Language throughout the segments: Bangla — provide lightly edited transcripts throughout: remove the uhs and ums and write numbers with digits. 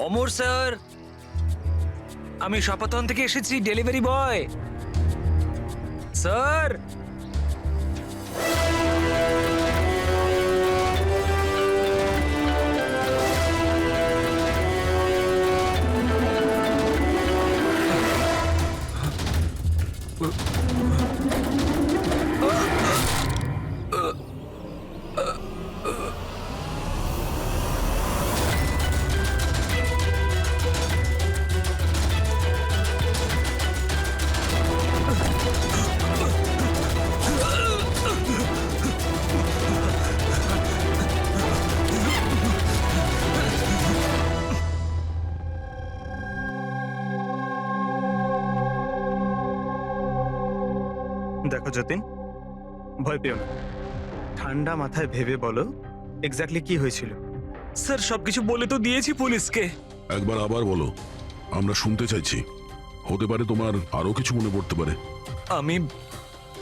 অমর স্যার, আমি শপথন থেকে এসেছি, ডেলিভারি বয় স্যার। দেখো যতীন, ভয় পেও না, ঠান্ডা মাথায় ভেবে বলো এক্স্যাক্টলি কি হয়েছিল। স্যার সবকিছু বলে তো দিয়েছি পুলিশকে। একবার আবার বলো, আমরা শুনতে চাইছি। হতে পারে তোমার আরো কিছু মনে পড়তে পারে। আমি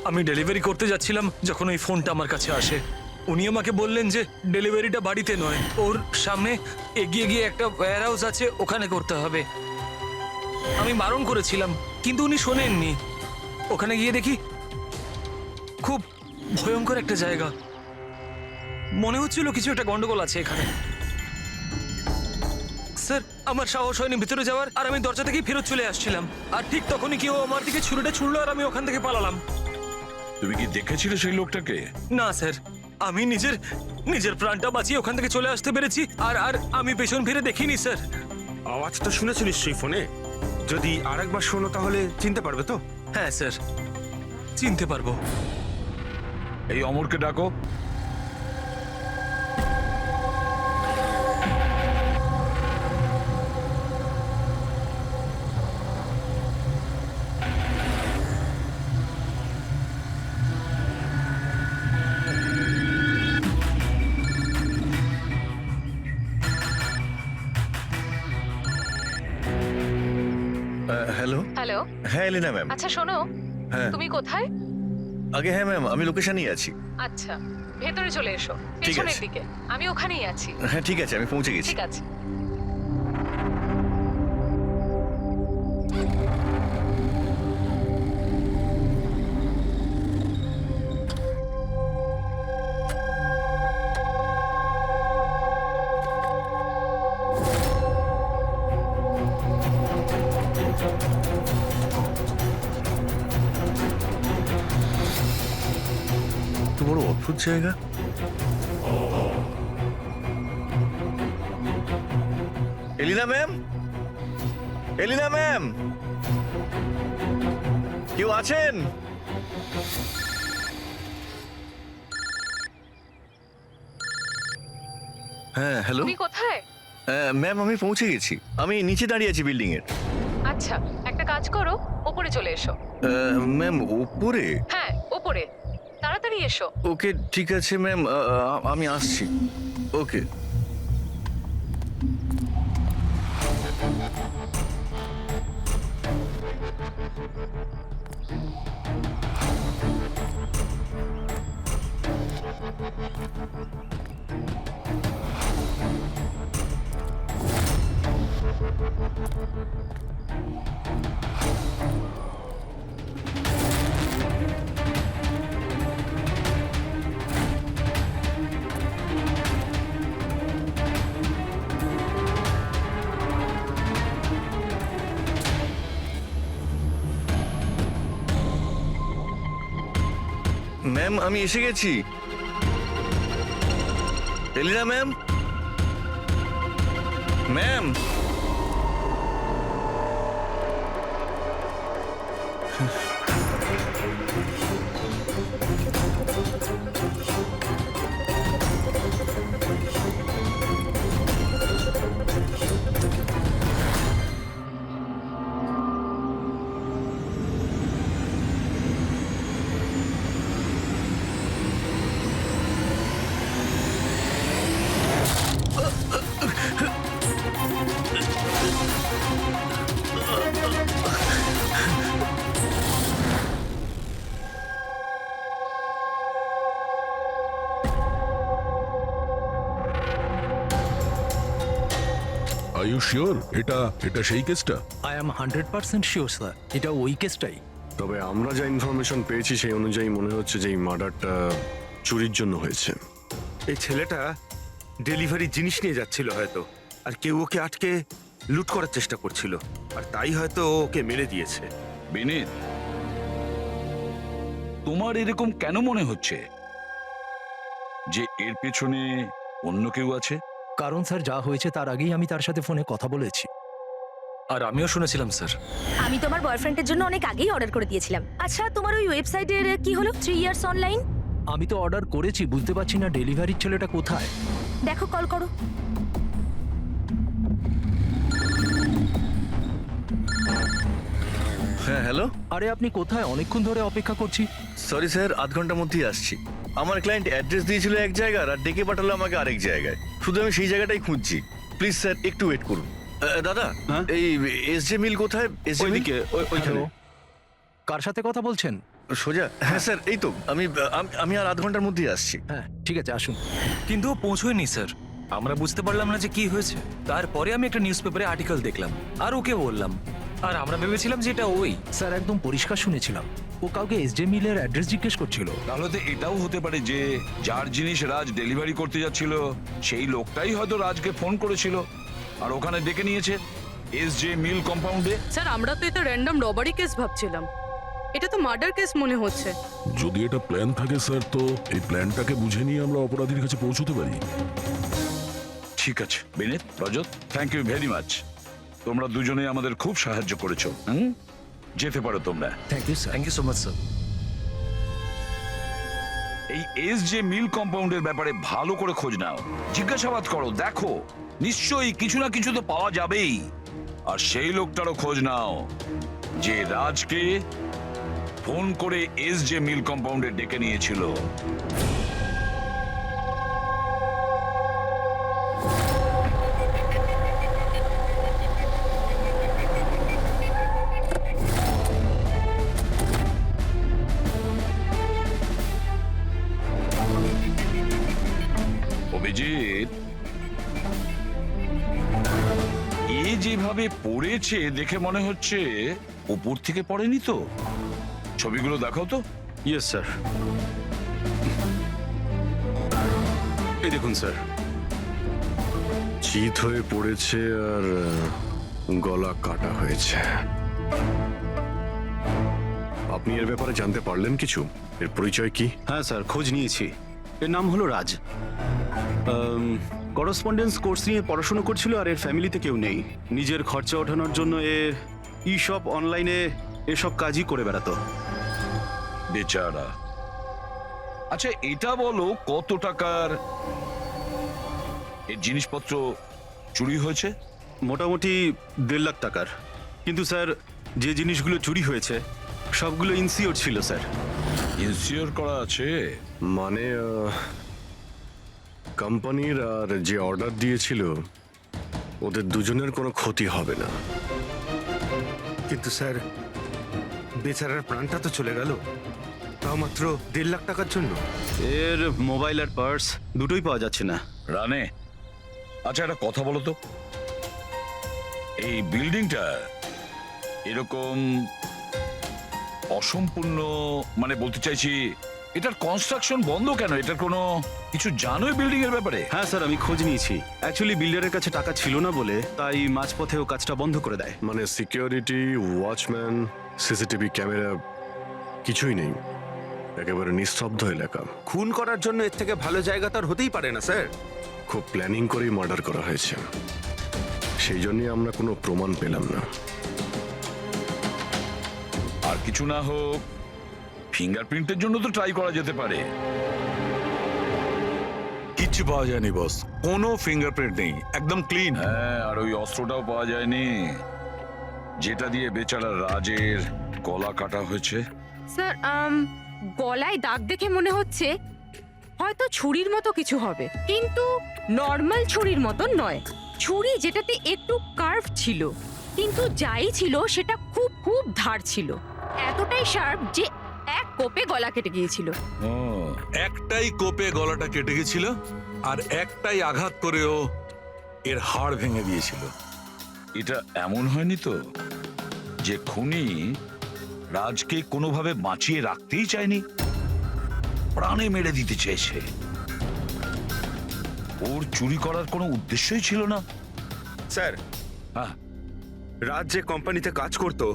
আমি ডেলিভারি করতে যাচ্ছিলাম যখন ওই ফোনটা আমার কাছে আসে। উনি আমাকে বললেন যে ডেলিভারিটা বাড়িতে নয়, ওর সামনে এগিয়ে গিয়ে একটা ওয়্যার হাউস আছে, ওখানে করতে হবে। আমি বারণ করেছিলাম কিন্তু উনি শোনেননি। ওখানে গিয়ে দেখি খুব ভয়ঙ্কর একটা জায়গা। মনে হচ্ছিল কিছু একটা গন্ডগোল আছে এখানে। স্যার আমার সাহস হয়নি ভিতরে যাওয়ার, আর আমি দরজা থেকেই ফেরত চলে আসছিলাম। আর ঠিক তখনই কেউ আমার দিকে ছুরিটা ছুড়লো আর আমি ওখান থেকে পালালাম। তুমি কি দেখেছিলে সেই লোকটাকে? না স্যার, আমি নিজের প্রাণটা বাঁচিয়ে ওখান থেকে চলে আসতে পেরেছি। আর আর আমি পেছন ফিরে দেখিনি স্যার। আওয়াজটা শুনেছো নিশ্চয়ই ফোনে? যদি আরেকবার শোনো তাহলে চিনতে পারবে তো? হ্যাঁ স্যার, চিনতে পারবো। এই অমরকে ডাকো। হ্যালো। হ্যালো। হ্যাঁ এলিনা ম্যাম। আচ্ছা শোনো, হ্যাঁ তুমি কোথায়? আগে হ্যাঁ ম্যাম, আমি লোকেশনেই আছি। আচ্ছা ভেতরে চলে এসো, ঠিক পেছনের আছে। দিকে। আমি ওখানেই আছি। হ্যাঁ ঠিক আছে, আমি পৌঁছে গেছি। ঠিক আছে। তো বড় অদ্ভুত জায়গা। এলিনা ম্যাম, এলিনা ম্যাম, কেউ আছেন? হ্যাঁ হ্যালো। তুমি কোথায়? ম্যাম আমি পৌঁছে গেছি, আমি নিচে দাঁড়িয়ে আছি বিল্ডিং এর। আচ্ছা একটা কাজ করো, ওপরে চলে এসো। ম্যাম উপরে? হ্যাঁ ওপরে, তাড়াতাড়ি এসো। ওকে ঠিক আছে ম্যাম, আমি আসছি। ওকে। ম্যাম আমি এসে গেছি। Elina ma'am, ma'am are you sure এটা এটা সেই কেসটা? আই এম 100% শিওর স্যার, এটা ওই কেসটাই। তবে আমরা যা ইনফরমেশন পেয়েছি সেই অনুযায়ী মনে হচ্ছে যে এই মার্ডারটা চুরির জন্য হয়েছে। এই ছেলেটা ডেলিভারি জিনিস নিয়ে যাচ্ছিল হয়তো, আর কেউ ওকে আটকে লুট করার চেষ্টা করছিল, আর তাই হয়তো ও ওকে মেরে দিয়েছে। বিনীত, তোমার এরকম কেন মনে হচ্ছে যে এর পেছনে অন্য কেউ আছে? কারণ স্যার যা হয়েছে তার আগেই আমি তার সাথে ফোনে কথা বলেছি। আর আমিও শুনেছিলাম স্যার। আমি তোমার বয়ফ্রেন্ডের জন্য অনেক আগেই অর্ডার করে দিয়েছিলাম। আচ্ছা, তোমার ওই ওয়েবসাইটের কি হলো? 3 ইয়ার্স অনলাইন। আমি তো অর্ডার করেছি, বুঝতে পারছি না ডেলিভারির ছেলেটা কোথায়। দেখো, কল করো। হ্যাঁ হ্যালো। আরে আপনি কোথায়? অনেকক্ষণ ধরে অপেক্ষা করছি। সরি স্যার, আধ ঘন্টার মধ্যেই আসছি। আমার ক্লায়েন্ট অ্যাড্রেস দিয়েছিল এক জায়গার আর ডেকে পাঠালো আমাকে আরেক জায়গায়। শুধু আমি সেই জায়গাটাই খুঁজছি। প্লিজ স্যার একটু ওয়েট করুন। দাদা, এই এসজে মিল কোথায়? এসজে মিল হ্যালো, কার সাথে কথা বলছেন? সোজা? হ্যাঁ স্যার, এই তো আমি আর আধ ঘন্টার মধ্যেই আসছি। হ্যাঁ ঠিক আছে, আসুন। কিন্তু ও পৌঁছয়নি স্যার। আমরা বুঝতে পারলাম না যে কি হয়েছে। তারপরে আমি একটা নিউজ পেপারে আর্টিকেল দেখলাম আর ওকে বললাম, আর আমরা ভেবেছিলাম যে এটা ওই। স্যার একদম পরিষ্কার শুনেছিলাম, ও কাউকে এসজে মিলের অ্যাড্রেস জিজ্ঞেস করছিল। তাহলে তো এটাও হতে পারে যে যার জিনিস রাজ ডেলিভারি করতে যাচ্ছিল সেই লোকটাই হয়তো রাজকে ফোন করেছিল আর ওখানে ডেকে নিয়েছে এসজে মিল কম্পাউন্ডে। স্যার, আমরা তো এটা র্যান্ডম রবারি কেস ভাবছিলাম, এটা তো মার্ডার কেস মনে হচ্ছে। যদি এটা প্ল্যান থাকে স্যার, তো এই প্ল্যানটাকে বুঝে নিয়ে আমরা অপরাধীর কাছে পৌঁছতে পারি। ঠিক আছে Vineet, Rajat, thank you very much. তোমরা দুজনেই আমাদের খুব সাহায্য করেছো। যেতে পারো তোমরা। Thank you sir. Thank you so much sir. এই এসজে মিল কম্পাউন্ডের ব্যাপারে ভালো করে খোঁজ নাও, জিজ্ঞাসাবাদ করো, দেখো নিশ্চয়ই কিছু না কিছু তো পাওয়া যাবেই। আর সেই লোকটারও খোঁজ নাও যে রাজকে ফোন করে এসজে মিল কম্পাউন্ডে ডেকে নিয়েছিল। অভিজিৎ, এ যেভাবে পড়েছে দেখে মনে হচ্ছে উপর থেকে পড়েনি তো। ছবিগুলো দেখাও তো। Yes sir. এই দেখুন স্যার। চিত হয়ে পড়েছে আর গলা কাটা হয়েছে। আপনি এর ব্যাপারে জানতে পারলেন কিছু? এর পরিচয় কি? হ্যাঁ স্যার, খোঁজ নিয়েছি। এর নাম হলো রাজ। করসপন্ডেন্স কোর্স নিয়ে পড়াশোনা করছিল, আর এর ফ্যামিলিতে কেউ নেই। নিজের খরচা ওঠানোর জন্য ই শপ অনলাইনে এসব কাজই করে বেড়াতো। বেচারা। আচ্ছা এটা বলো, কত টাকার এর জিনিসপত্র চুরি হয়েছে? মোটামুটি 1.5 লাখ টাকার। কিন্তু স্যার, যে জিনিসগুলো চুরি হয়েছে সবগুলো ইনসিওর ছিল স্যার। ইনসিওর করা আছে? মানে কোম্পানির আর যে অর্ডার দিয়েছিল ওদের দুজনের কোনো ক্ষতি হবে না। কিন্তু স্যার, বেচারার প্রাণটা তো চলে গেল, তাও মাত্র 1.5 লাখ টাকার জন্য। এর মোবাইল আর পার্স দুটোই পাওয়া যাচ্ছে না। রানে, আচ্ছা একটা কথা বলো তো, এই বিল্ডিংটা এরকম অসম্পূর্ণ, মানে বলতে চাইছি এটার কনস্ট্রাকশন বন্ধ কেন? এটার কোনো কিছু জানোই বিল্ডিং এর ব্যাপারে? হ্যাঁ স্যার, আমি খোঁজ নিয়েছি। অ্যাকচুয়ালি বিল্ডারের কাছে টাকা ছিল না বলে তাই মাঝপথে ও কাজটা বন্ধ করে দেয়। মানে সিকিউরিটি, ওয়াচম্যান, সিসিটিভি ক্যামেরা কিছুই নেই। একেবারে নিস্তব্ধ এলাকা। খুন করার জন্য এর থেকে ভালো জায়গা তো আর হতেই পারে না স্যার। খুব প্ল্যানিং করেই মার্ডার করা হয়েছে, সেই জন্যই আমরা কোনো প্রমাণ পেলাম না। আর কিছু না হোক ফিঙ্গারপ্রিন্টের জন্য তো ট্রাই করা যেতে পারে। কিচ্ছু পাওয়া যায়নি বস, কোনো ফিঙ্গারপ্রিন্ট নেই, একদম ক্লিন। হ্যাঁ, আর ওই অস্ত্রটাও পাওয়া যায়নি যেটা দিয়ে বেচারা রাজের গলা কাটা হয়েছে। স্যার, গলায় দাগ দেখে মনে হচ্ছে হয়তো ছুরির মতো কিছু হবে, কিন্তু নর্মাল ছুরির মতো নয়। ছুরি যেটাতে একটু কার্ভ ছিল, কিন্তু যাই ছিল সেটা খুব খুব ধার ছিল, এতটাই শার্প যে এক কোপে গলা কেটে গিয়েছিল। একটাই কোপে গলাটা কেটে গেছিল আর একটাই আঘাত করেও এর হাড় ভেঙে দিয়েছিল। এটা এমন হয়নি তো যে খুনি রাজকে কোনোভাবে বাঁচিয়ে রাখতেই চায়নি, প্রাণে মেরে দিতে চেয়েছে? ওর চুরি করার কোনো উদ্দেশ্যই ছিল না। স্যার, হ্যাঁ, রাজ যে কোম্পানিতে কাজ করতো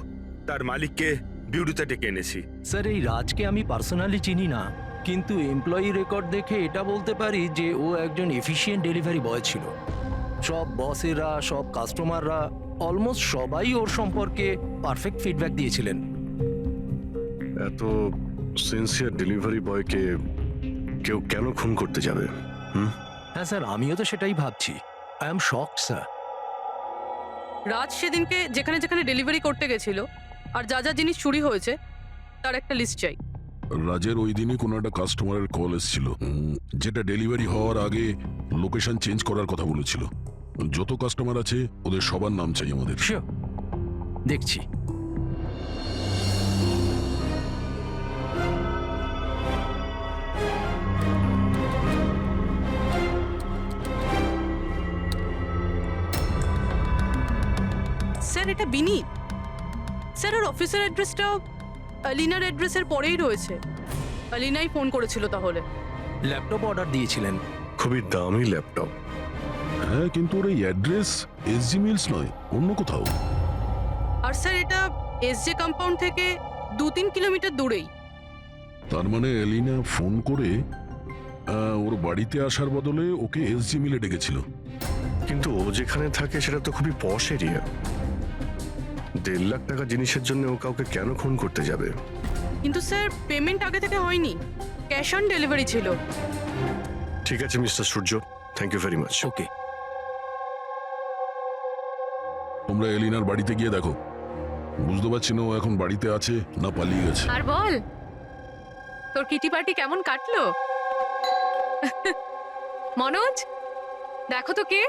তার মালিককে বিউরুতে ডেকে এনেছি। স্যার এই রাজকে আমি পার্সোনালি চিনি না, কিন্তু এমপ্লয়ি রেকর্ড দেখে এটা বলতে পারি যে ও একজন এফিশিয়েন্ট ডেলিভারি বয় ছিল। সব বসেরা, সব কাস্টমাররা, অলমোস্ট সবাই ওর সম্পর্কে পারফেক্ট ফিডব্যাক দিয়েছিলেন। এত সিনসিয়ার ডেলিভারি বয়কে কেউ কেন খুন করতে যাবে? হ্যাঁ স্যার, আমিও তো সেটাই ভাবছি। I am shocked sir. Raj সেদিনকে যেখানে যেখানে ডেলিভারি করতে গেছিল আর যা যা জিনিস চুরি হয়েছে তার একটা লিস্ট চাই। রাজের ওই দিনই কোনো একটা কাস্টমারের কল এসেছিল, যেটা ডেলিভারি হওয়ার আগে লোকেশন চেঞ্জ করার কথা বলেছিল। যত কাস্টমার আছে ওদের সবার নাম চাই আমাদের। শিওর, দেখছি। স্যার এটা বিনীত স্যার, ওর অফিসের অ্যাড্রেসটাও আলিনার অ্যাড্রেসের পরেই রয়েছে। আলিনাই ফোন করেছিল তাহলে। ল্যাপটপ অর্ডার দিয়েছিলেন। খুবই দামি ল্যাপটপ। হ্যাঁ, কিন্তু ওর এই অ্যাড্রেস এসজি মিলস নয়, অন্য কোথাও। আর স্যার এটা এসজে কম্পাউন্ড থেকে 2-3 কিলোমিটার দূরেই। তার মানে এলিনা ফোন করে ওর বাড়িতে আসার বদলে ওকে এসজি মিলে ডেকেছিল। কিন্তু ও যেখানে থাকে সেটা তো খুবই পশ এরিয়া। 1.5 লাখ টাকা জিনিসের জন্য ও কাউকে কেন খুন করতে যাবে? কিন্তু স্যার পেমেন্ট আগে থেকে হয়নি, ক্যাশ অন ডেলিভারি ছিল। ঠিক আছে mister Surya, thank you very much. Okay, তোমরা এলিনার বাড়িতে গিয়ে দেখো। বুঝতে পারছি না ও এখন বাড়িতে আছে না পালিয়ে গেছে। আর বল, তোর কিটি পার্টি কেমন কাটলো? মনোজ, দেখো তো কে,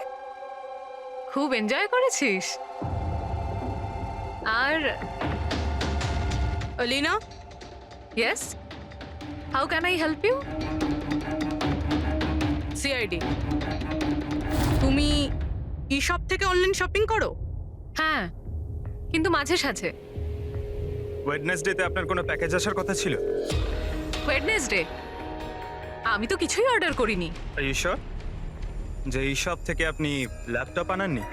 খুব এনজয় করেছিস। আর Alina, yes, how can I help you? CID, তুমি ই শপ থেকে অনলাইন শপিং করো? হ্যাঁ, কিন্তু মাঝে সাঝে। ওয়েডনেসডেতে আপনার কোনো প্যাকেজ আসার কথা ছিল? ওয়েডনেসডে আমি তো কিছুই অর্ডার করিনি। ঈশ্বর, যে এই শপ থেকে আপনি ল্যাপটপ আনাননি?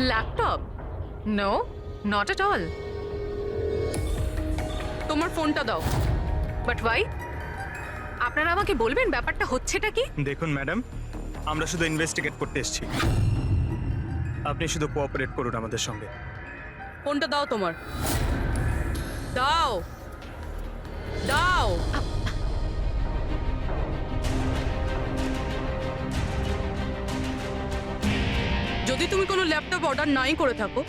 Laptop? No, not at all. তোমার ফোনটা দাও। But why? আপনারা আমাকে বলবেন ব্যাপারটা হচ্ছেটা কি? দেখুন ম্যাডাম, আমরা শুধু ইনভেস্টিগেট করতে এসেছি, আপনি শুধু কোঅপারেট করুন আমাদের সঙ্গে। ফোনটা দাও তোমার, দাও দাও। যদি তুমি কোনো ল্যাপটপ অর্ডার নাই করে থাকো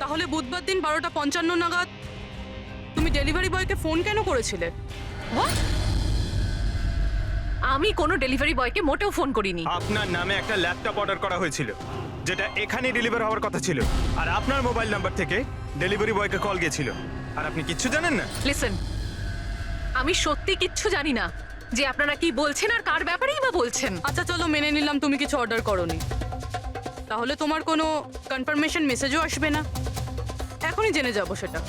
তাহলে বুধবার দিন 12:55 নাগাদ তুমি ডেলিভারি বয়কে ফোন কেন করেছিলে? আমি কোনো ডেলিভারি বয়কে মোটেও ফোন করিনি। আপনার নামে একটা ল্যাপটপ অর্ডার করা হয়েছিল যেটা এখানেই ডেলিভার হওয়ার কথা ছিল, আর আপনার মোবাইল নাম্বার থেকে ডেলিভারি বয়কে কল গিয়েছিল, আর আপনি কিচ্ছু জানেন না। লিসেন, আমি সত্যি কিচ্ছু জানি না যে আপনারা কি বলছেন আর কার ব্যাপারেই বা বলছেন। আচ্ছা চলো মেনে নিলাম তুমি কিছু অর্ডার করোনি, তাহলে তোমার কোনো কনফার্মেশন মেসেজও আসবে না। এখনই জেনে যাবো সেটা।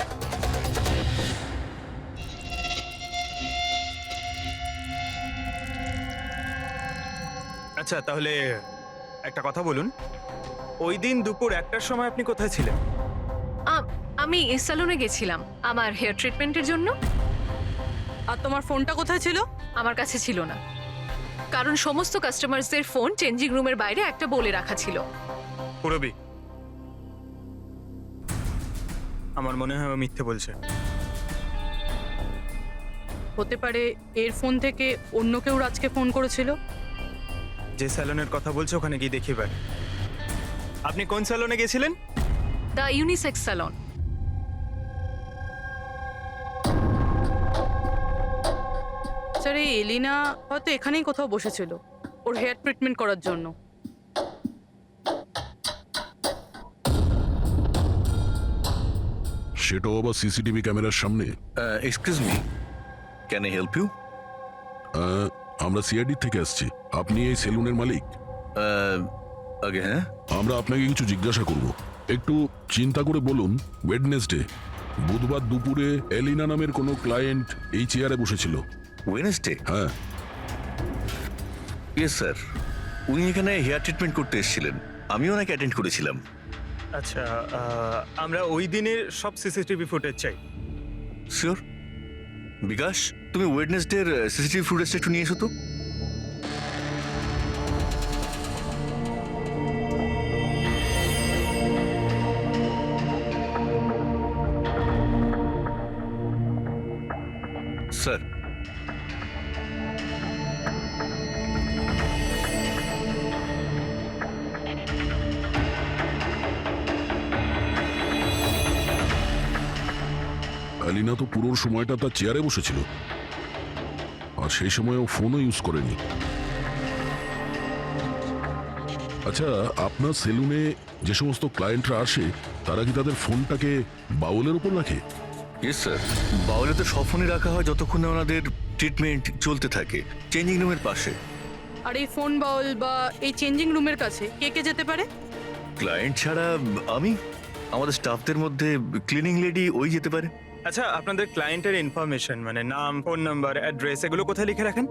আচ্ছা তাহলে একটা কথা বলুন, ওই দিন দুপুর 1টার সময় আপনি কোথায় ছিলেন? আমি সেলুনে গেছিলাম আমার হেয়ার ট্রিটমেন্টের জন্য। আর তোমার ফোনটা কোথায় ছিল? আমার কাছে ছিল না, কারণ সমস্ত কাস্টমারসদের ফোন চেঞ্জিং রুমের বাইরে একটা বলে রাখা ছিল। পুরবি, আমার মনে হয় ও মিথ্যে বলছে। হতে পারে এর ফোন থেকে অন্য কেউ রাজকে ফোন করেছিল। যে স্যালনের কথা বলছে ওখানে গিয়ে দেখি ভাই। আপনি কোন স্যালনে গেছিলেন? The unisex salon. স্যার এই এলিনা হয়তো এখানেই কোথাও বসেছিল ওর হেয়ার ট্রিটমেন্ট করার জন্য। সেটাও আবার সিসিটিভি ক্যামেরার সামনে। Excuse me, can I help you? আমরা সিআইডি থেকে আসছি। আপনি এই সেলুনের মালিক? আগে হ্যাঁ আমরা আপনাকে কিছু জিজ্ঞাসা করব। একটু চিন্তা করে বলুন, ওয়েডনেসডে বুধবার দুপুরে এলিনা নামের কোনো ক্লায়েন্ট এই চেয়ারে বসেছিল? ওয়েনেসডে? হ্যাঁ। ইয়েস স্যার, উনি এখানে হেয়ার ট্রিটমেন্ট করতে এসেছিলেন, আমি ওনাকে অ্যাটেন্ড করেছিলাম। আচ্ছা, আমরা ওই দিনের সব সিসিটিভি ফুটেজ চাই। শিওর। বিকাশ, তুমি ওয়েডনেসডের সিসিটিভি ফুটেজটা একটু নিয়ে এসো তো। স্যার, এলিনা তো পুরো সময়টা তার চেয়ারে বসেছিল, আর সেই সময় ও ফোনও ইউজ করেনি। আচ্ছা, আপনার সেলুনে যে সমস্ত ক্লায়েন্টরা আসে তারা কি তাদের ফোনটাকে বাউলের উপর রাখে? ইয়েস স্যার, বাউলে তো সব ফোনই রাখা হয় যতক্ষণ না ওনাদের ট্রিটমেন্ট চলতে থাকে, চেঞ্জিং রুমের পাশে। আর এই ফোন বাউল বা এই চেঞ্জিং রুমের কাছে কে কে যেতে পারে? ক্লায়েন্ট ছাড়া আমি, আমাদের স্টাফদের মধ্যে ক্লিনিং লেডি ওই যেতে পারে। আচ্ছা, আপনাদের ক্লায়েন্টের ইনফরমেশন মানে নাম, ফোন নাম্বার, অ্যাড্রেস এগুলো কোথায় লিখে রাখেন?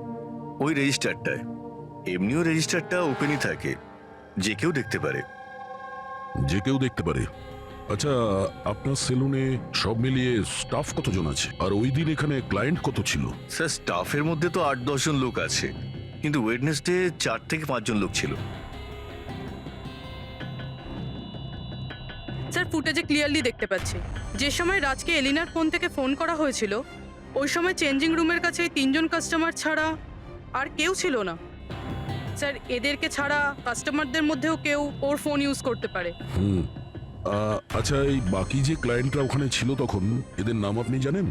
ওই রেজিস্টারটায়। এমনিও রেজিস্টারটা ওপেনই থাকে, যে কেউ দেখতে পারে। যে কেউ দেখতে পারে। আচ্ছা, আপনার সেলুনে সব মিলিয়ে স্টাফ কতজন আছে, আর ওই দিন এখানে ক্লায়েন্ট কত ছিল? স্যার, স্টাফের মধ্যে তো 8-10 জন লোক আছে, কিন্তু ওয়েডনেসডে 4 থেকে 5 জন লোক ছিল। স্যার, ফুটেজে ক্লিয়ারলি দেখতে পাচ্ছি যে সময় রাজকে এলিনার ফোন থেকে ফোন করা হয়েছিল ওই সময় চেঞ্জিং রুমের কাছে এই 3 জন কাস্টমার ছাড়া আর কেউ ছিল না। স্যার, এদেরকে ছাড়া কাস্টমারদের মধ্যেও কেউ ওর ফোন ইউজ করতে পারে। আচ্ছা, এই বাকি যে ক্লায়েন্টরা ওখানে ছিল তখন, এদের নাম আপনি জানেন?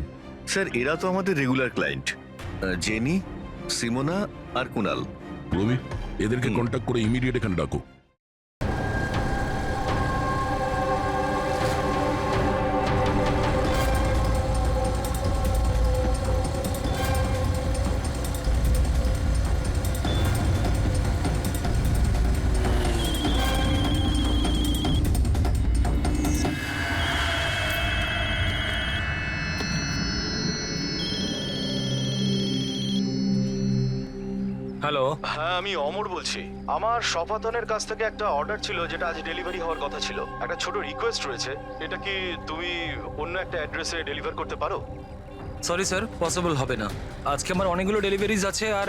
স্যার, এরা তো আমাদের রেগুলার ক্লায়েন্ট, জেনি, সিমোনা আর কুনাল। রবি, এদেরকে কন্ট্যাক্ট করে ইমিডিয়েট এখানে ডাকো। হ্যালো, হ্যাঁ, আমি অমর বলছি। আমার শপাতনের কাছ থেকে একটা অর্ডার ছিল যেটা আজ ডেলিভারি হওয়ার কথা ছিল। একটা ছোট রিকোয়েস্ট রয়েছে, এটা কি তুমি অন্য একটা অ্যাড্রেসে ডেলিভার করতে পারো? সরি স্যার, পসিবল হবে না। আজকে আমার অনেকগুলো ডেলিভারিজ আছে, আর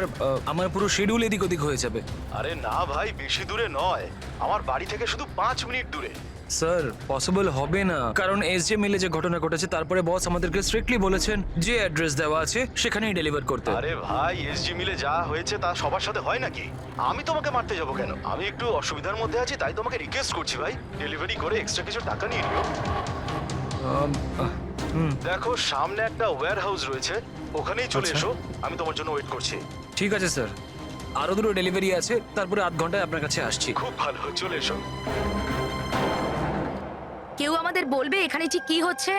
আমার পুরো শিডিউল এদিক ওদিক হয়ে যাবে। আরে না ভাই, বেশি দূরে নয়, আমার বাড়ি থেকে শুধু 5 মিনিট দূরে। স্যার, পসিবল হবে না, কারণ এসজে মিলে যে ঘটনা ঘটেছে তারপরে বস আমাদেরকে স্ট্রিক্টলি বলেছেন যে অ্যাড্রেস দেওয়া আছে সেখানেই ডেলিভার করতে। আরে ভাই, এসজি মিলে যা হয়েছে তা সবার সাথে হয় নাকি? আমি তোমাকে মারতে যাবো কেন? আমি একটু অসুবিধার মধ্যে আছি, তাই তোমাকে রিকোয়েস্ট করছি ভাই, ডেলিভারি করে এক্সট্রা কিছু টাকা নিয়ে নিও। দেখো, সামনে একটা ওয়্যার হাউস রয়েছে, ওখানেই চলে আচ্ছা। এসো, আমি তোমার জন্য ওয়েট করছি। ঠিক আছে স্যার, আরো দুটো ডেলিভারি আছে, তারপরে আধ ঘন্টায় আপনার কাছে আসছি। খুব ভালো, চলে এসো। কেউ আমাদের বলবে এখানে ঠিক কি হচ্ছে?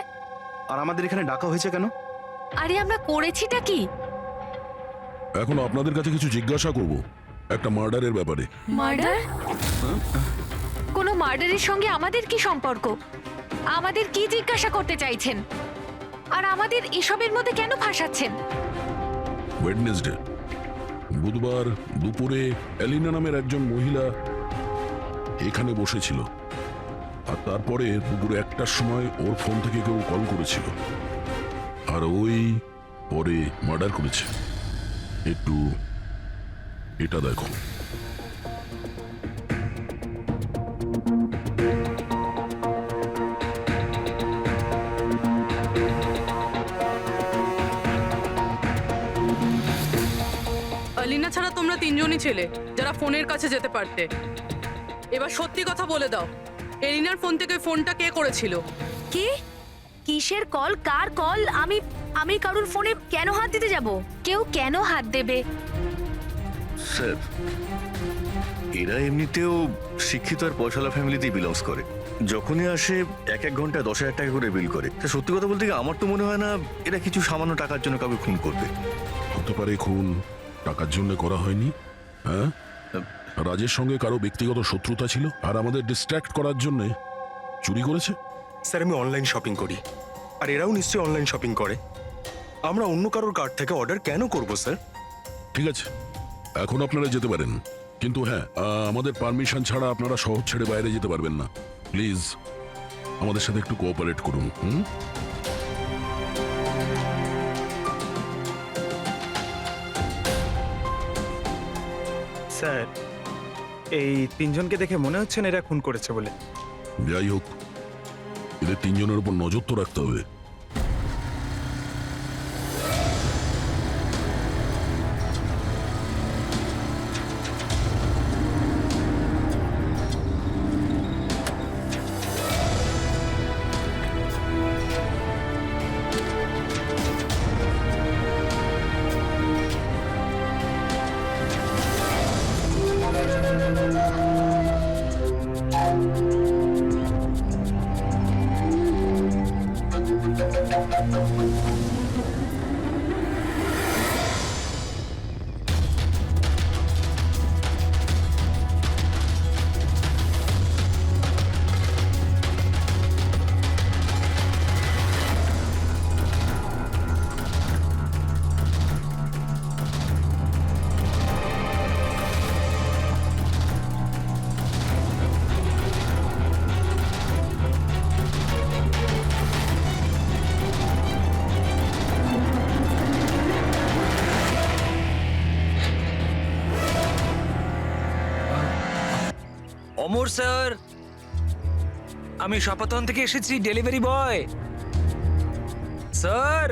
আর আমাদের এখানে ডাকা হয়েছে কেন? আরে আমরা করেছিটা কি? এখন আপনাদের কাছে কিছু জিজ্ঞাসা করব একটা মার্ডারের ব্যাপারে। মার্ডার? কোনো মার্ডারের সঙ্গে আমাদের কি সম্পর্ক? আমাদের কি জিজ্ঞাসা করতে চাইছেন? আর আমাদের এসবের মধ্যে কেন ফাঁসাচ্ছেন? ওয়েডনেসডে বুধবার দুপুরে এলিনা নামের একজন মহিলা এখানে বসেছিল, আর তারপরে দুপুরে 1টার সময় ওর ফোন থেকে কেউ কল করেছিল, আর ওই পরে মার্ডার করেছে। একটু এটা দেখো। আলিনা ছাড়া তোমরা 3 জনই ছেলে যারা ফোনের কাছে যেতে পারতে। এবার সত্যি কথা বলে দাও, এলিনার ফোন থেকে ফোনটা কে করেছিল? কি? কিসের কল? কার কল? আমি কারুর ফোনে কেন হাত দিতে যাব? কেউ কেন হাত দেবে? স্যার, এরা এমনিতেও শিক্ষিত আর পয়সালা ফ্যামিলিতেই বিলংস করে। যখনই আসে 1-1 ঘন্টায় 10,000 টাকা করে বিল করে। তা সত্যি কথা বলতে কি, আমার তো মনে হয় না এরা কিছু সামান্য টাকার জন্য কাউকে খুন করবে। হতে পারে খুন টাকার জন্য করা হয়নি। হ্যাঁ, রাজের সঙ্গে কারো ব্যক্তিগত শত্রুতা ছিল আর আমাদের ডিস্ট্র্যাক্ট করার জন্য চুরি করেছে? স্যার আমি অনলাইন শপিং করি, আর এরাও নিশ্চয়ই অনলাইন শপিং করে। আমরা অন্য কারোর কার্ড থেকে অর্ডার কেন করব স্যার? ঠিক আছে, এখন আপনারা যেতে পারেন, কিন্তু হ্যাঁ, আমাদের পারমিশন ছাড়া আপনারা শহর ছেড়ে বাইরে যেতে পারবেন না। প্লিজ আমাদের সাথে একটু কোঅপারেট করুন। স্যার, এই তিনজনকে দেখে মনে হচ্ছে না এরা খুন করেছে বলে। যাই হোক, এদের তিনজনের উপর নজর তো রাখতে হবে। অমর স্যার, আমি শাপাতন থেকে এসেছি, ডেলিভারি বয় স্যার।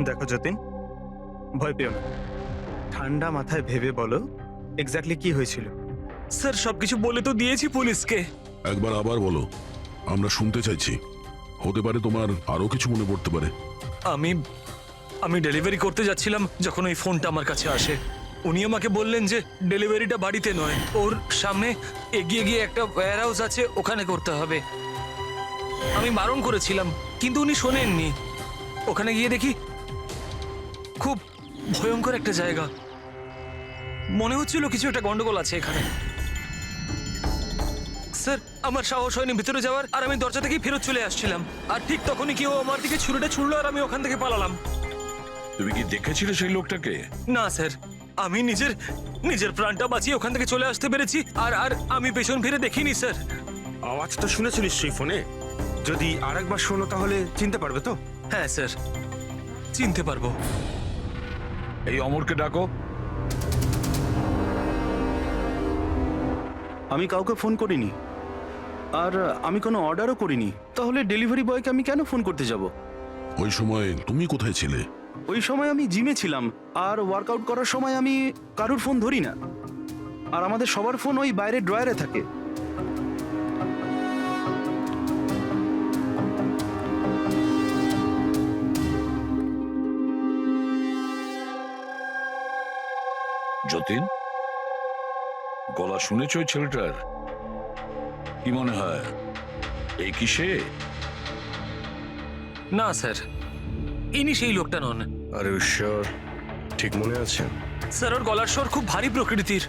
দেখো যতীন, ভয় পেও না, ঠান্ডা মাথায় ভেবে বলো এক্স্যাক্টলি কি হয়েছিল। স্যার সবকিছু বলে তো দিয়েছি পুলিশকে। একবার আবার বলো, আমরা শুনতে চাইছি। হতে পারে তোমার আরো কিছু মনে পড়তে পারে। আমি ডেলিভারি করতে যাচ্ছিলাম যখন ওই ফোনটা আমার কাছে আসে। উনি আমাকে বললেন যে ডেলিভারিটা বাড়িতে নয়, ওর সামনে এগিয়ে গিয়ে একটা ওয়্যার হাউস আছে, ওখানে করতে হবে। আমি বারণ করেছিলাম, কিন্তু উনি শোনেননি। ওখানে গিয়ে দেখি খুব ভয়ঙ্কর একটা জায়গা। মনে হচ্ছিল কিছু একটা গন্ডগোল আছে এখানে। স্যার আমার সাহস হয়নি ভিতরে যাওয়ার, আর আমি দরজা থেকেই ফেরত চলে আসছিলাম। আর ঠিক তখনই কেউ আমার দিকে ছুরিটা ছুড়লো, আর আমি ওখান থেকে পালালাম। তুমি কি দেখেছিলে সেই লোকটাকে? না স্যার, আমি নিজের প্রাণটা বাঁচিয়ে ওখান থেকে চলে আসতে পেরেছি, আর আমি পেছন ফিরে দেখিনি স্যার। আওয়াজ তো শুনেছো নিশ্চয়ই ফোনে? যদি আরেকবার শোনো তাহলে চিনতে পারবে তো? হ্যাঁ স্যার, চিনতে পারবো। এই অমরকে ডাকো। আমি কাউকে ফোন করিনি, আর আমি কোনো অর্ডারও করিনি। তাহলে ডেলিভারি বয়কে আমি কেন ফোন করতে যাব? ওই সময় তুমি কোথায় ছিলে? ওই সময় আমি জিমে ছিলাম, আর ওয়ার্কআউট করার সময় আমি কারুর ফোন ধরি না। আর আমাদের সবার ফোন ওই বাইরের ড্রয়ারে থাকে। যতীন, গলা শুনেছ ওই ছেলেটার? কি মনে হয় এই কি সে? না স্যার, ইনি সেই লোকটা নন। আরে ঈশ্বর, ঠিক মনে আছে? স্যার ওর গলার স্বর খুব ভারী প্রকৃতির।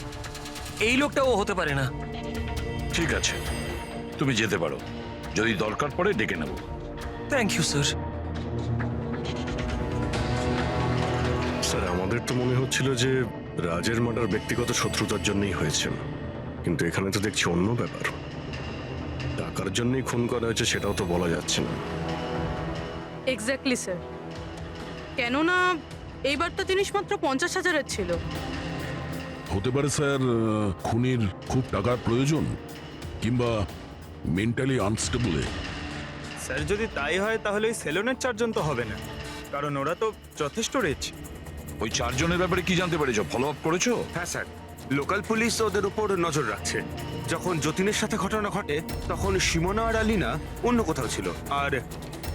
এই লোকটা ও হতে পারে না। ঠিক আছে, তুমি যেতে পারো। যদি দরকার পড়ে ডেকে নেব। Thank you sir. স্যার, আমাদের তো মনে হচ্ছিল যে রাজের মার্ডার ব্যক্তিগত শত্রুতার জন্যই হয়েছে, কিন্তু এখানে তো দেখছি অন্য ব্যাপার। টাকার জন্যই খুন করা হয়েছে সেটাও তো বলা যাচ্ছে না। এক্স্যাক্টলি স্যার, কেননা এইবারটা জিনিস মাত্র 50,000-এর ছিল। হতে পারে স্যার খুনির খুব টাকার প্রয়োজন কিংবা মেন্টালি আনস্টেবল। স্যার যদি তাই হয় তাহলে ওই সেলুনের চারজন তো হবে না, কারণ ওরা তো যথেষ্ট রিচ। ওই চারজনের ব্যাপারে কি জানতে পেরেছো? ফলো আপ করেছো? হ্যাঁ স্যার, লোকাল পুলিশ ওদের উপর নজর রাখছে। যখন যতীনের সাথে ঘটনা ঘটে তখন সিমোনা আর আলিনা অন্য কোথাও ছিল, আর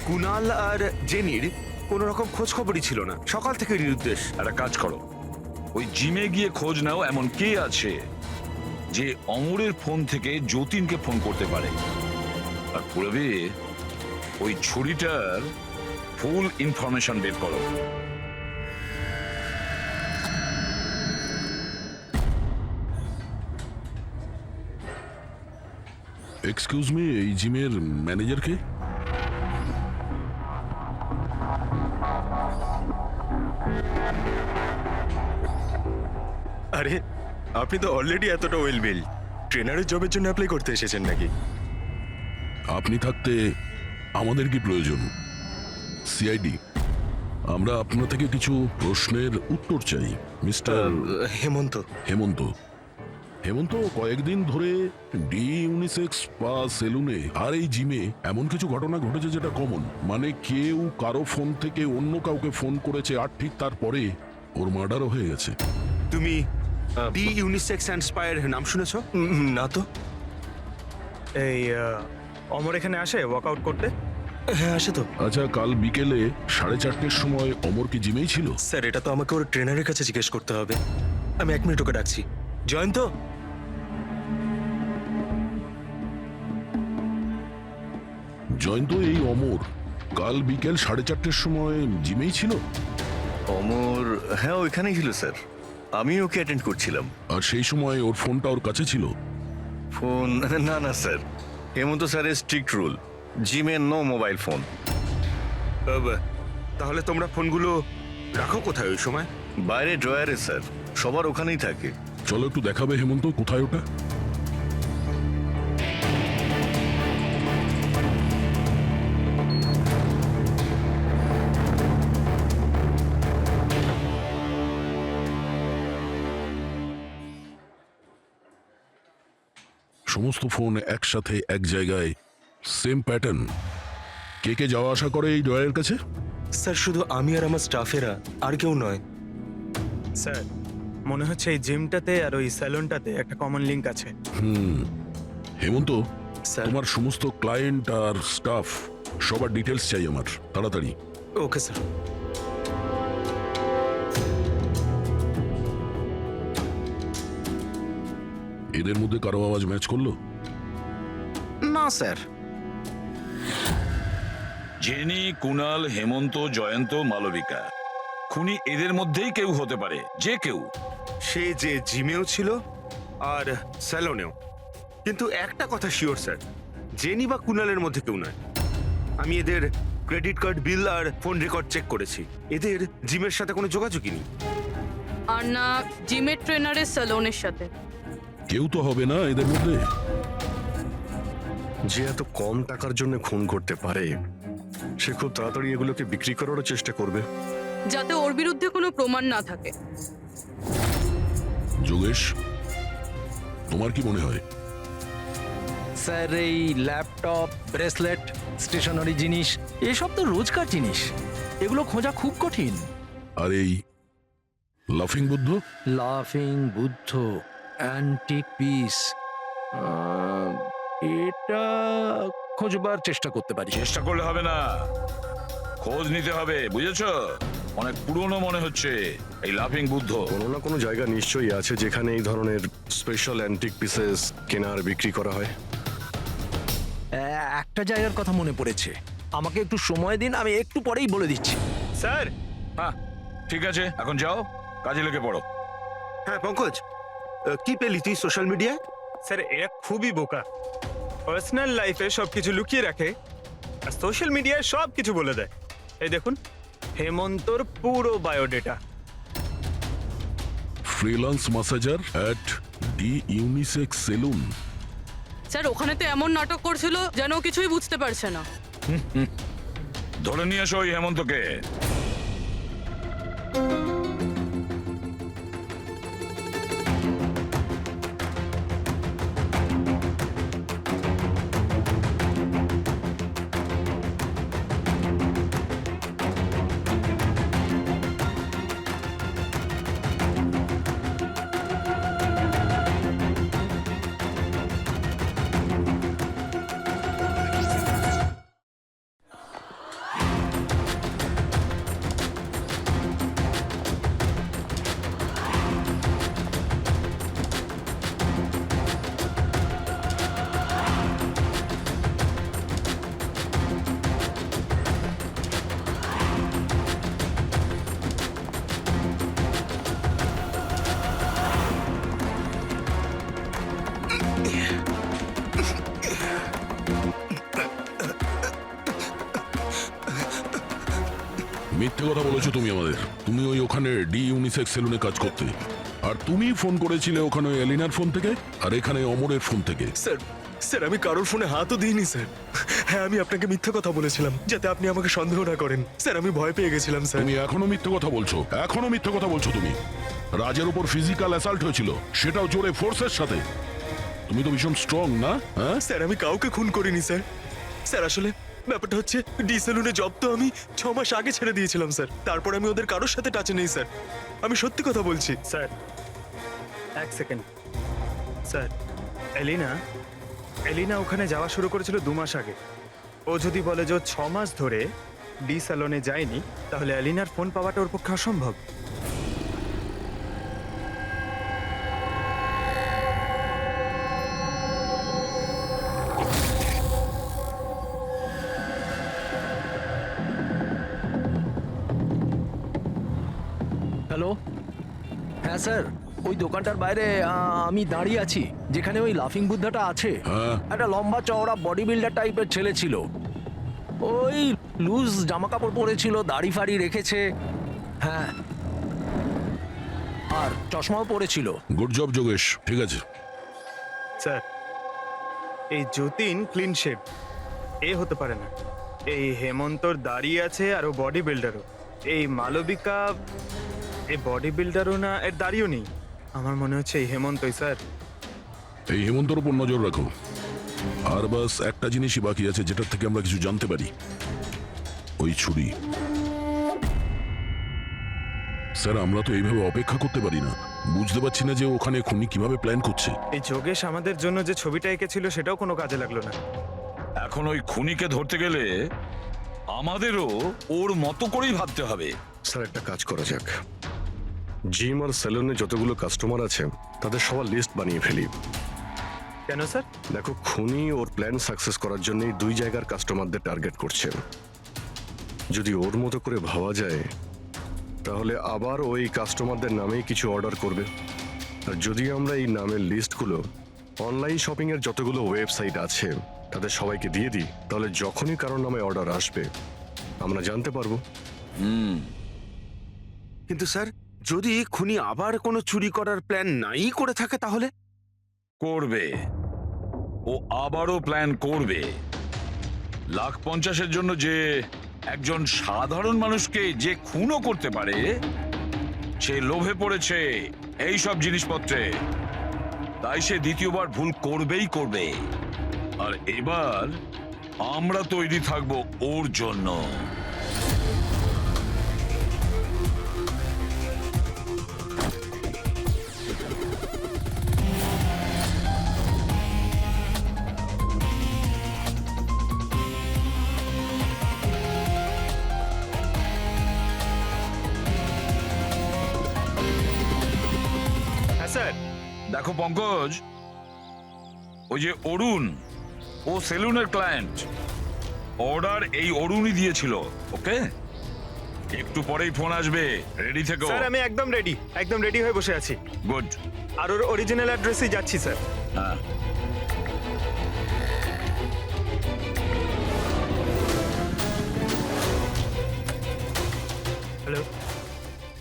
কুনাল আর জেনির কোনো রকম খোঁজ খবরই ছিল না, সকাল থেকে নিরুদ্দেশ। একটা কাজ করো, ওই জিমে গিয়ে খোঁজ নাও এমন কে আছে যে অমরের ফোন থেকে যতীনকে ফোন করতে পারে, আর পুরবে ওই ছুরিটার ফুল ইনফরমেশন বের করো। এক্সকিউজ মি, এই জিমের ম্যানেজার কে? আরে আপনি তো অলরেডি এতটা ওয়েল বিল, ট্রেনারের জবের জন্য অ্যাপ্লাই করতে এসেছেন নাকি? আপনি থাকতে আমাদের কি প্রয়োজন? সিআইডি, আমরা আপনার থেকে কিছু প্রশ্নের উত্তর চাই মিস্টার হেমন্ত। হেমন্ত। হেমন্ত, কয়েকদিন ধরে ডি ইউনিসেক্স বা সেলুনে আর এই জিমে এমন কিছু ঘটনা ঘটেছে যেটা কমন, মানে কেউ কারো ফোন থেকে অন্য কাউকে ফোন করেছে আর ঠিক তারপরে ওর মার্ডারও হয়ে গেছে। তুমি ডি ইউনিসেক্স অ্যান্ড স্পায়ার নাম শুনেছো? না তো। এই অমর এখানে আসে ওয়ার্কআউট করতে? হ্যাঁ আসে তো। আচ্ছা, কাল বিকেলে 4:30টার সময় অমর কি জিমেই ছিল? স্যার এটা তো আমাকে ওর ট্রেনারের কাছে জিজ্ঞেস করতে হবে। আমি 1 মিনিট ওকে ডাকছি। জয়ন্ত, জয়ন্ত, এই অমর কাল বিকেল 4:30টার সময় জিমেই ছিল? অমর, হ্যাঁ ওইখানেই ছিল স্যার, আমি ওকে অ্যাটেন্ড করছিলাম। আর সেই সময় ওর ফোনটা ওর কাছে ছিল? ফোন না না স্যার, হেমন্ত স্যারের স্ট্রিক্ট রুল, জিমে নো মোবাইল ফোন। তাহলে তোমরা ফোনগুলো রাখো কোথায় ওই সময়? বাইরে ড্রয়ারে স্যার, সবার ওখানেই থাকে। চলো একটু দেখাবে হেমন্ত, কোথায় ওটা? সমস্ত ফোন একসাথে এক জায়গায়, সেম প্যাটার্ন। কে কে যাওয়া আসা করে এই ড্রয়ারের কাছে? স্যার শুধু আমি আর আমার স্টাফেরা, আর কেউ নয়। স্যার মনে হচ্ছে এই জিমটাতে আর ওই স্যালুনটাতে একটা কমন লিংক আছে। হেমন্ত, স্যার। তোমার সমস্ত ক্লায়েন্ট আর স্টাফ সবার ডিটেলস চাই আমার, তাড়াতাড়ি। Okay sir. এদের মধ্যে কারো আওয়াজ ম্যাচ করলো? না স্যার। জেনি, কুনাল, হেমন্ত, জয়ন্ত, মালবিকা, খুনি এদের মধ্যেই কেউ হতে পারে, যে কেউ। সে যে জিমেও ছিল আর স্যালনেও। কিন্তু একটা কথা শিওর স্যার, জেনি বা কুনালের মধ্যে কেউ নয়। আমি এদের ক্রেডিট কার্ড, বিল আর ফোন রেকর্ড চেক করেছি, এদের জিমের সাথে কোনো যোগাযোগই নেই। আর না জিমের ট্রেনারের স্যালুনের সাথে। কেউ তো হবে না এদের মধ্যে। যে এত কম টাকার জন্য খুন করতে পারে সে খুব তাড়াতাড়ি এগুলোকে বিক্রি করারও চেষ্টা করবে, যাতে ওর বিরুদ্ধে কোনো প্রমাণ না থাকে। যোগেশ, তোমার কি মনে হয়? স্যার, এই ল্যাপটপ, ব্রেসলেট, স্টেশনারি জিনিস, এসব তো রোজকার জিনিস, এগুলো খোঁজা খুব কঠিন। আর এই লাফিং বুদ্ধ? লাফিং বুদ্ধ, অ্যান্টিক পিস, এটা খোঁজবার চেষ্টা করতে পারি। চেষ্টা করলে হবে না, খোঁজ নিতে হবে, বুঝেছো? অনেক পুরনো মনে হচ্ছে এই লাফিং বুদ্ধ। কোনো না কোনো জায়গা নিশ্চয়ই আছে যেখানে এই ধরনের স্পেশাল অ্যান্টিক পিসেস কেনা আর বিক্রি করা হয়। একটা জায়গার কথা মনে পড়েছে, আমাকে একটু সময় দিন, আমি একটু পরেই বলে দিচ্ছি। স্যার হ্যাঁ ঠিক আছে, এখন যাও, কাজে লেগে পড়ো। হ্যাঁ পঙ্কজ, কি পেলি তুই সোশ্যাল মিডিয়ায়? স্যার এরা খুবই বোকা, পার্সোনাল লাইফে সবকিছু লুকিয়ে রাখে আর সোশ্যাল মিডিয়ায় সব কিছু বলে দেয়। এই দেখুন, হেমন্তর পুরো biodata. Freelance masseur at the unisex salon. Sir ওখানে তো এমন নাটক করছিল যেন ও কিছুই বুঝতে পারছে না। ধরে নিয়ে এসো ওই হেমন্তকে। মিথ্যে কথা বলেছো তুমি আমাদের। তুমি ওই ওখানে ডি ইউনিসেক্স সেলুনে কাজ করতে, আর তুমি ফোন করেছিলে ওখানে ওই এলিনার ফোন থেকে আর এখানে অমরের ফোন থেকে। স্যার স্যার আমি কারোর ফোনে হাতও দিইনি স্যার। হ্যাঁ আমি আপনাকে মিথ্যে কথা বলেছিলাম যাতে আপনি আমাকে সন্দেহ না করেন। স্যার আমি ভয় পেয়ে গেছিলাম স্যার। তুমি এখনো মিথ্যে কথা বলছো, এখনো মিথ্যে কথা বলছো তুমি। রাজের উপর ফিজিক্যাল অ্যাসাল্ট হয়েছিল, সেটাও জোরে ফোর্সের সাথে। তুমি তো ভীষণ স্ট্রং না? হ্যাঁ স্যার আমি কাউকে খুন করিনি স্যার। স্যার আসলে ব্যাপারটা হচ্ছে ডি সেলুনে জব তো আমি 6 মাস আগে ছেড়ে দিয়েছিলাম স্যার। তারপর আমি ওদের কারোর সাথে টাচে নেই স্যার। আমি সত্যি কথা বলছি স্যার এক সেকেন্ড স্যার, এলিনা ওখানে যাওয়া শুরু করেছিল 2 মাস আগে। ও যদি বলে যে ও 6 মাস ধরে ডি স্যালনে যায়নি, তাহলে এলিনার ফোন পাওয়াটা ওর পক্ষে অসম্ভব। হ্যালো, হ্যাঁ স্যার, ওই দোকানটার বাইরে আমি দাঁড়িয়ে আছি, যেখানে ওই লাফিং বুদ্ধাটা আছে। হ্যাঁ। একটা লম্বা চওড়া বডি বিল্ডার টাইপের ছেলে ছিল। ওই লুজ জামা কাপড় পরেছিল, দাড়ি ফাড়ি রেখেছে। হ্যাঁ, আর চশমাও পরেছিল। গুড জব যোগেশ, ঠিক আছে। স্যার এই যতীন ক্লিন শেভ, এ হতে পারে না। এই হেমন্তর দাঁড়িয়ে আছে আর ও বডি বিল্ডারও। এই মালবিকা এই বডি বিল্ডারও না, এর দাঁড়িয়েও নেই। আমার মনে হচ্ছে এই হেমন্তই স্যার। এই হেমন্তর উপর নজর রাখো। আর বাস একটা জিনিসই বাকি আছে যেটার থেকে আমরা কিছু জানতে পারি, ওই ছুরি। স্যার আমরা তো এইভাবে অপেক্ষা করতে পারি না। বুঝতে পারছি না যে ওখানে খুনি কিভাবে প্ল্যান করছে। এই যোগেশ আমাদের জন্য যে ছবিটা এঁকেছিল সেটাও কোনো কাজে লাগলো না। এখন ওই খুনিকে ধরতে গেলে আমাদেরও ওর মতো করেই ভাবতে হবে। স্যার একটা কাজ করা যাক, জিম আর সেলুনে যতগুলো কাস্টমার আছে তাদের সবার লিস্ট বানিয়ে ফেলি। কেন স্যার? দেখো, খুনি ওর প্ল্যান সাকসেস করার জন্যই 2 জায়গার কাস্টমারদের টার্গেট করছে। যদি ওর মতো করে ভাবা যায়, তাহলে আবার ওই কাস্টমারদের নামেই কিছু অর্ডার করবে। আর যদি আমরা এই নামের লিস্টগুলো অনলাইন শপিং এর যতগুলো ওয়েবসাইট আছে তাদের সবাইকে দিয়ে দিই, তাহলে যখনই কারোর নামে অর্ডার আসবে আমরা জানতে পারবো। কিন্তু স্যার, যদি খুনি আবার কোনো চুরি করার প্ল্যান নাই করে থাকে তাহলে? করবে, ও আবারও প্ল্যান করবে। 1,50,000-এর জন্য যে একজন সাধারণ মানুষকে যে খুনও করতে পারে, সে লোভে পড়েছে এই সব জিনিসপত্রে। তাই সে দ্বিতীয়বার ভুল করবেই করবে। আর এবার আমরা তৈরি থাকবো ওর জন্য। হ্যাঁ স্যার। দেখো পঙ্কজ, ওই যে অরুণ, ও সেলুনের ক্লায়েন্ট। অর্ডার এই অরুণই দিয়েছিল। ওকে, একটু পরেই ফোন আসবে, রেডি থেকো। স্যার আমি একদম রেডি হয়ে বসে আছি। গুড। আর ওর অরিজিনাল অ্যাড্রেসেই যাচ্ছি স্যার। হ্যাঁ, হ্যালো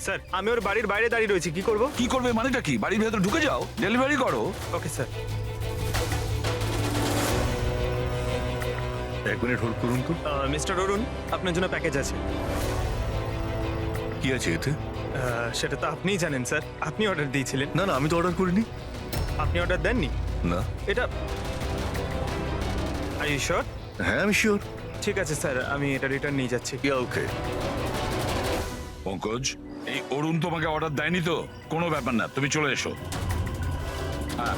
স্যার, আমি ওর বাড়ির বাইরে দাঁড়িয়ে রয়েছি। কি করব? কি করবে মানেটা কি? বাড়ির ভেতর ঢুকে যাও, ডেলিভারি করো। Okay sir. 1 মিনিট হোল্ড করুন তো। মিস্টার অরুণ, আপনার জন্য প্যাকেজ আছে। কি আছে এতে? সেটা তো আপনিই জানেন স্যার, আপনি অর্ডার দিয়েছিলেন। না না, আমি তো অর্ডার করিনি। আপনি অর্ডার দেননি? না। এটা আর ইউ শিওর? হ্যাঁ আমি শিওর। ঠিক আছে স্যার, আমি এটা রিটার্ন নিয়ে যাচ্ছি। ওকে। পঙ্কজ, এই অরুণ তোমাকে অর্ডার দেয়নি তো? কোনো ব্যাপার না, তুমি চলে এসো। হ্যাঁ,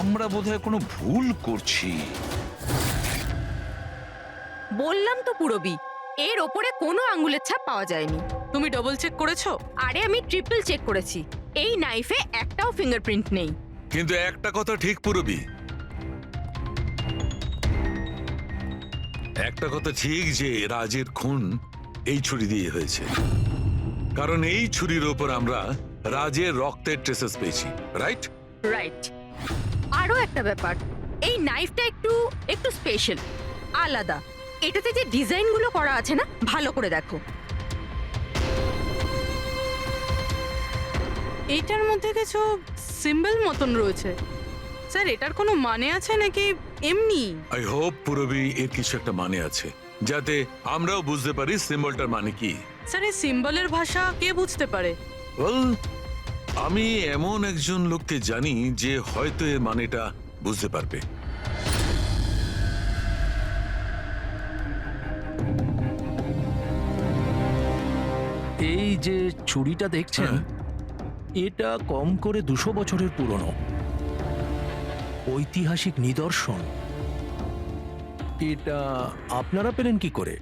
আমরা বোধহয় কোনো ভুল করছি। বললাম তো পুরবি, এর ওপরে কোনো আঙ্গুলের ছাপ পাওয়া যায়নি। তুমি ডবল চেক করেছো? আরে আমি ট্রিপল চেক করেছি। এই নাইফে একটাও ফিঙ্গারপ্রিন্ট নেই। কিন্তু একটা কথা ঠিক পুরবি, একটা কথা ঠিক যে রাজের খুন এই ছুরি দিয়ে হয়েছে। কারণ এই ছুরির ওপর আমরা রাজের রক্তের ট্রেসেস পেয়েছি, রাইট? রাইট। আরো একটা ব্যাপার, এই নাইফটা একটু স্পেশাল, আলাদা। এটাতে যে ডিজাইনগুলো করা আছে না, ভালো করে দেখো। এইটার মধ্যে কিছু সিম্বল মতন রয়েছে। স্যার এটার কোনো মানে আছে নাকি এমনি? আই হোপ পুরবি এর কিছু একটা মানে আছে, যাতে আমরাও বুঝতে পারি সিম্বলটার মানে কি। স্যার এই সিম্বলের ভাষা কে বুঝতে পারে? ওয়েল, আমি এমন একজন লোককে জানি যে হয়তো এর মানেটা বুঝতে পারবে। এই যে ছুরিটা দেখছেন, এটা কম করে 200 বছরের পুরনো ঐতিহাসিক নিদর্শন। এটা আপনারা পেলেন কি করে?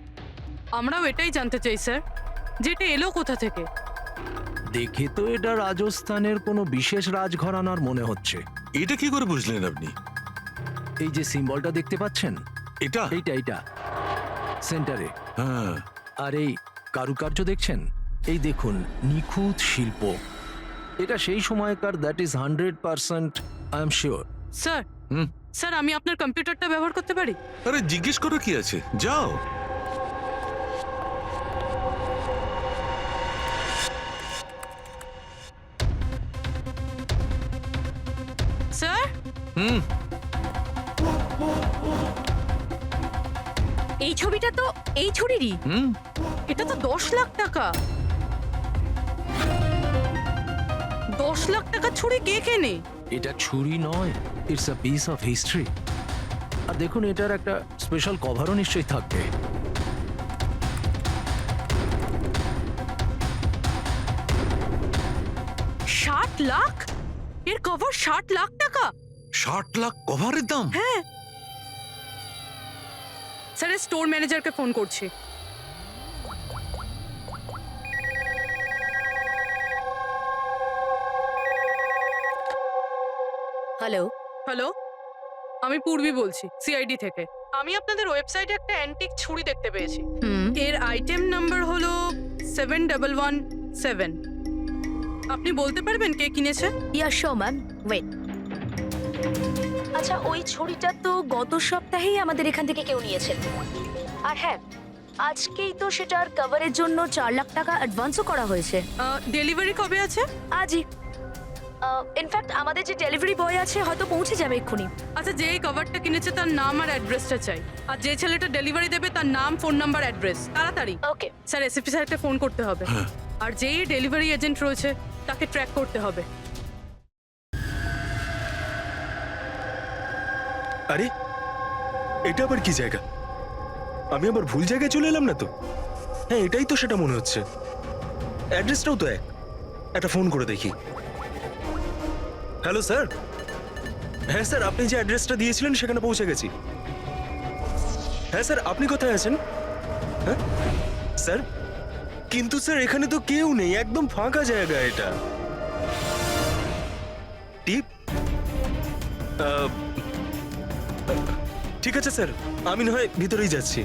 আমরাও এটাই জানতে চাই স্যার, যেটা এলো কোথা থেকে। দেখে তো এটা রাজস্থানের কোনো বিশেষ রাজঘরানার মনে হচ্ছে। এটা কি করে বুঝলেন আপনি? এই যে সিম্বলটা দেখতে পাচ্ছেন, এটা এইটা সেন্টারে, হ্যাঁ, আর এই কারুকার্য দেখছেন, এই দেখুন নিখুঁত শিল্প। এটা সেই সময়কার, that is 100% I am sure. Sir hmm. Sir আমি আপনার কম্পিউটারটা ব্যবহার করতে পারি? আরে জিজ্ঞেস করো কি আছে, যাও। স্যার হুম। এই ছবিটা তো এই ছুরিরই। হুম। এটা তো 10 লাখ টাকা। 10 লাখ টাকা ছুরি কে কেনে? এটা ছুরি নয়, it's a piece of history. আর দেখুন, এটার একটা স্পেশাল কভারও নিশ্চয়ই থাকবে। ষাট লাখ? এর কভার 60 লাখ টাকা? 60 লাখ কভারের দাম? হ্যাঁ স্যার, স্টোর ম্যানেজারকে ফোন করছি। হ্যালো, হ্যালো, আমি পূর্বী বলছি সিআইডি থেকে। আমি আপনাদের ওয়েবসাইটে একটা অ্যান্টিক ছুরি দেখতে পেয়েছি। এর আইটেম নাম্বার হলো 7117। আপনি বলতে পারবেন কে কিনেছে? ইয়া শো ম্যাম, ওয়েট। আচ্ছা, ওই ছুরিটা তো গত সপ্তাহেই আমাদের এখান থেকে কেউ নিয়েছেন। আর হ্যাঁ, আজকেই তো সেটার কভারের জন্য 4 লাখ টাকা অ্যাডভান্সও করা হয়েছে। ডেলিভারি কবে আছে? আজই। ইনফ্যাক্ট আমাদের যে ডেলিভারি বয় আছে হয়তো পৌঁছে যাবে এক্ষুনি। আচ্ছা, যে এই কভারটা কিনেছে তার নাম আর অ্যাড্রেসটা চাই। আর যে ছেলেটা ডেলিভারি দেবে তার নাম, ফোন নাম্বার, অ্যাড্রেস। তাড়াতাড়ি। ওকে স্যার, এসএসপি স্যারকে ফোন করতে হবে। আর যেই ডেলিভারি এজেন্ট রয়েছে তাকে ট্র্যাক করতে হবে। আরে এটা আবার কি জায়গা? আমি আবার ভুল জায়গায় চলে এলাম না তো? হ্যাঁ, এটাই তো সেটা মনে হচ্ছে। অ্যাড্রেসটাও তো এক। একটা ফোন করে দেখি। Hello sir. হ্যাঁ স্যার, আপনি যে অ্যাড্রেসটা দিয়েছিলেন সেখানে পৌঁছে গেছি। হ্যাঁ স্যার, আপনি কোথায় আছেন? হ্যাঁ স্যার, কিন্তু স্যার এখানে তো কেউ নেই, একদম ফাঁকা জায়গা এটা। টিপ? ঠিক আছে স্যার, আমি না হয় ভিতরেই যাচ্ছি।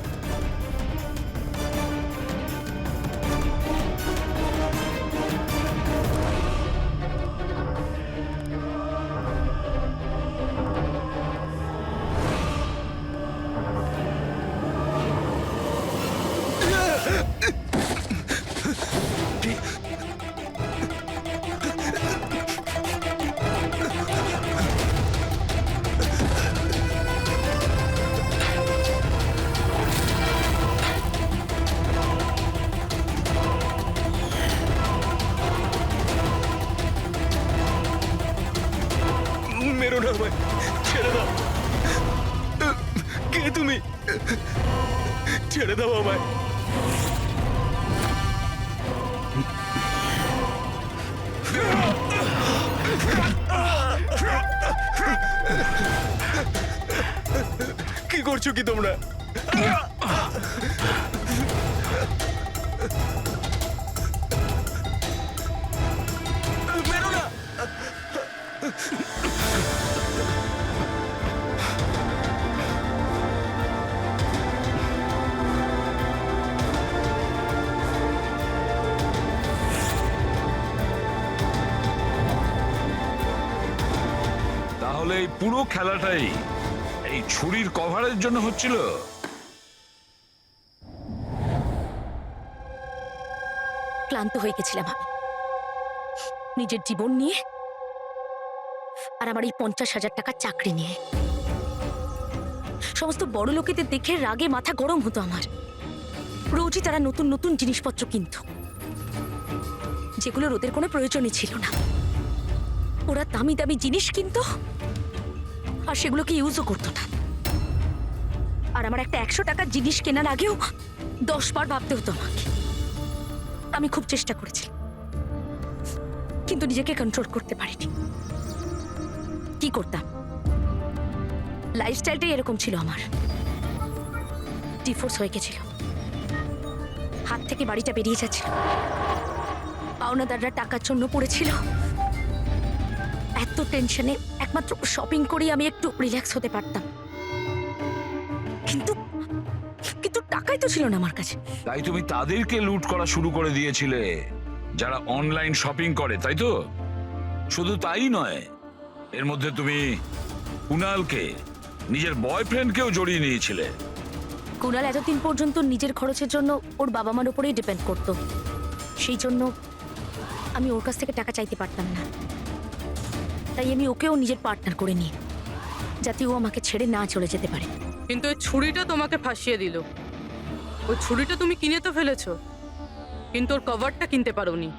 মেরো না আমায়, ছেড়ে দাও। কে তুমি? ছেড়ে দাও আমায়। কি করছো কি তোমরা? মেরো না। তাহলে এই পুরো খেলাটাই এই ছুরির কভারের জন্য হচ্ছিল? ক্লান্ত হয়ে গেছিলাম আমি নিজের জীবন নিয়ে আর আমার এই 50,000 টাকার চাকরি নিয়ে। সমস্ত বড় লোকেদের দেখে রাগে মাথা গরম হতো আমার। রোজই তারা নতুন নতুন জিনিসপত্র কিনত, যেগুলোর ওদের কোনো প্রয়োজনই ছিল না। ওরা দামি দামি জিনিস কিনতো আর সেগুলোকে ইউজও করতো না। আর আমার একটা 100 টাকার জিনিস কেনার আগেও 10 বার ভাবতে হতো আমাকে। আমি খুব চেষ্টা করেছি, কিন্তু নিজেকে কন্ট্রোল করতে পারিনি। কি করতাম, লাইফস্টাইলটাই এরকম ছিল আমার। ডিভোর্স হয়ে গেছিল, হাত থেকে বাড়িটা বেরিয়ে যাচ্ছিল, পাওনাদাররা টাকার জন্য পড়েছিল। এত টেনশনে একমাত্র শপিং করেই আমি একটু রিল্যাক্স হতে পারতাম, কিন্তু কিন্তু টাকাই তো ছিল না আমার কাছে। তাই তুমি তাদেরকে লুট করা শুরু করে দিয়েছিলে যারা অনলাইন শপিং করে, তাই তো? শুধু তাই নয়, এর মধ্যে তুমি কুনালকে, নিজের বয়ফ্রেন্ডকেও জড়িয়ে নিয়েছিলে। কুনাল এতদিন পর্যন্ত নিজের খরচের জন্য ওর বাবা মার উপরেই ডিপেন্ড করতো, সেই জন্য আমি ওর কাছ থেকে টাকা চাইতে পারতাম না। তাই আমি ওকেও নিজের পার্টনার করে নিই, যাতে ও আমাকে ছেড়ে না চলে যেতে পারে। কিন্তু ওই ছুরিটা তোমাকে ফাঁসিয়ে দিল। ওই ছুরিটা তুমি কিনে তো ফেলেছো, কিন্তু ওর কভারটা কিনতে পারোনি,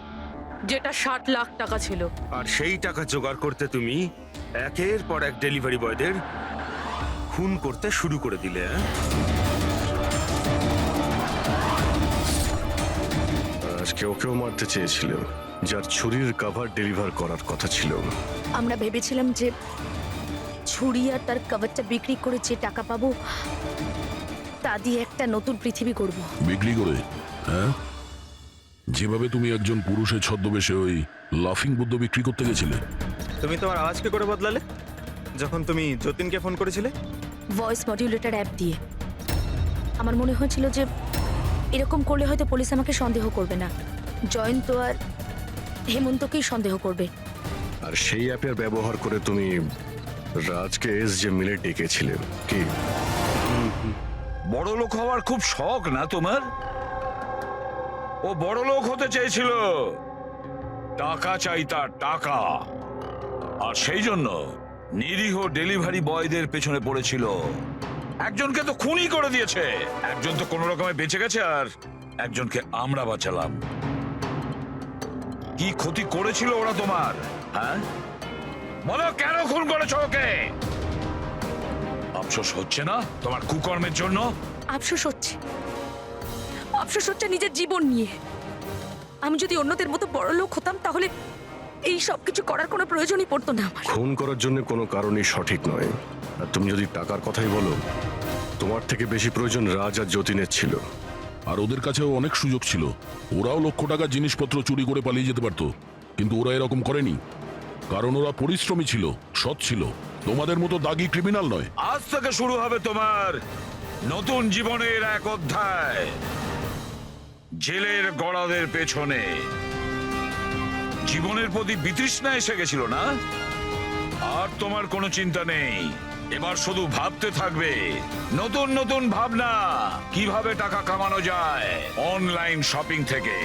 যেটা 60 লাখ টাকা ছিল। আর সেই টাকা জোগাড় করতে তুমি একের পর এক ডেলিভারি বয়দের খুন করতে শুরু করে দিলে। আজকে ওকেও মারতে চেয়েছিল, যার ছুরির কভার ডেলিভার করার কথা ছিল। আমরা ভেবেছিলাম যে ছুরি আর তার কভারটা বিক্রি করে যে টাকা পাবো তা দিয়ে একটা নতুন পৃথিবী করব। বিক্রি করে? হ্যাঁ, যেভাবে তুমি একজন পুরুষের ছদ্মবেশে ওই লাফিং বুদ্ধ বিক্রি করতে গেছিলে। তুমি তোমার আওয়াজ কি করে বদলালে যখন তুমি যতীনকে ফোন করেছিলে? ভয়েস মডিউলেটর অ্যাপ দিয়ে। আমার মনে হয়েছিল যে এরকম করলে হয়তো পুলিশ আমাকে সন্দেহ করবে না, জয়ন্ত আর হেমন্তকেই সন্দেহ করবে। আর সেই অ্যাপের ব্যবহার করে তুমি রাজকে যে মিলে ডেকেছিলে কি? বড় লোক হওয়ার খুব শখ না তোমার? ও বড় লোক হতে চেয়েছিল, টাকা চাই তার, টাকা। আর সেই জন্য নিরীহ ডেলিভারি বয়দের পেছনে পড়েছিল। একজনকে তো খুনই করে দিয়েছে, একজন তো কোনো রকমে বেঁচে গেছে, আর একজনকে আমরা বাঁচালাম। কি ক্ষতি করেছিল ওরা তোমার? হ্যাঁ, বলো কেন খুন করেছো ওকে? আফসোস হচ্ছে না তোমার কুকর্মের জন্য? আফসোস হচ্ছে, আফসোস হচ্ছে নিজের জীবন নিয়ে। আমি যদি অন্যদের মতো বড় লোক হতাম তাহলে এই সব কিছু করার কোনো প্রয়োজনই পড়তো না আমার। খুন করার জন্য কোনো কারণই সঠিক নয়। আর তুমি যদি টাকার কথাই বলো, তোমার থেকে বেশি প্রয়োজন রাজ আর যতীনের ছিল। আর ওদের কাছেও অনেক সুযোগ ছিল, ওরাও লক্ষ টাকার জিনিসপত্র চুরি করে পালিয়ে যেতে পারতো, কিন্তু ওরা এরকম করেনি, কারণ ওরা পরিশ্রমী ছিল, সৎ ছিল, তোমাদের মতো দাগী ক্রিমিনাল নয়। আজ থেকে শুরু হবে তোমার নতুন জীবনের এক অধ্যায়, জেলের গড়াদের পেছনে। জীবনের প্রতি বিতৃষ্ণা এসে গেছিল না? আর তোমার কোনো চিন্তা নেই, এবার শুধু ভাবতে থাকবে নতুন নতুন ভাবনা, কিভাবে টাকা কামানো যায় অনলাইন শপিং থেকে।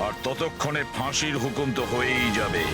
আর ততক্ষণে ফাঁসির হুকুম তো হয়েই যাবে।